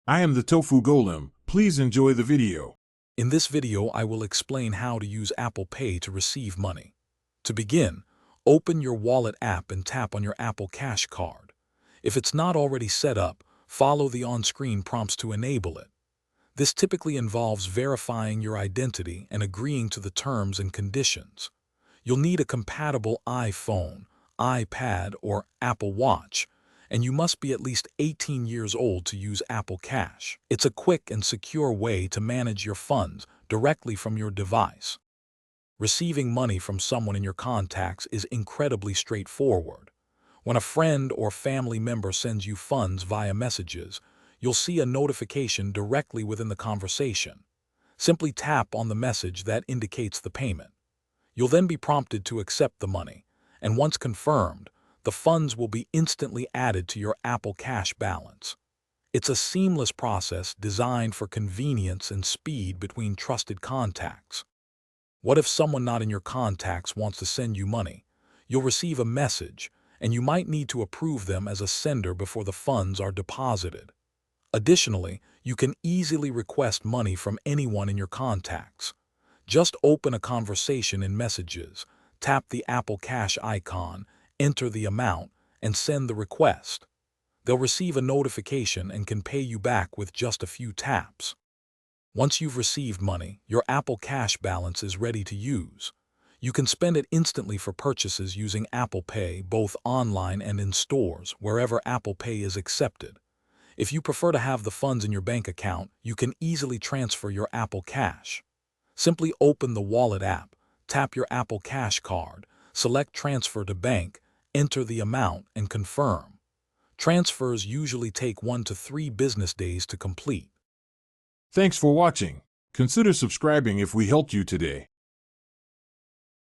I am the Tofu Golem. Please enjoy the video. In this video, I will explain how to use Apple Pay to receive money. To begin, open your wallet app and tap on your Apple Cash card. If it's not already set up, follow the on-screen prompts to enable it. This typically involves verifying your identity and agreeing to the terms and conditions. You'll need a compatible iPhone, iPad, or Apple Watch, and you must be at least 18 years old to use Apple Cash. It's a quick and secure way to manage your funds directly from your device. Receiving money from someone in your contacts is incredibly straightforward. When a friend or family member sends you funds via messages, you'll see a notification directly within the conversation. Simply tap on the message that indicates the payment. You'll then be prompted to accept the money, and once confirmed, the funds will be instantly added to your Apple Cash balance. It's a seamless process designed for convenience and speed between trusted contacts. What if someone not in your contacts wants to send you money? You'll receive a message, and you might need to approve them as a sender before the funds are deposited. Additionally, you can easily request money from anyone in your contacts. Just open a conversation in Messages, tap the Apple Cash icon, enter the amount, and send the request. They'll receive a notification and can pay you back with just a few taps. Once you've received money, your Apple Cash balance is ready to use. You can spend it instantly for purchases using Apple Pay, both online and in stores, wherever Apple Pay is accepted. If you prefer to have the funds in your bank account, you can easily transfer your Apple Cash. Simply open the Wallet app, tap your Apple Cash card, select Transfer to Bank, enter the amount, and confirm. Transfers usually take 1 to 3 business days to complete. Thanks for watching. Consider subscribing if we helped you today.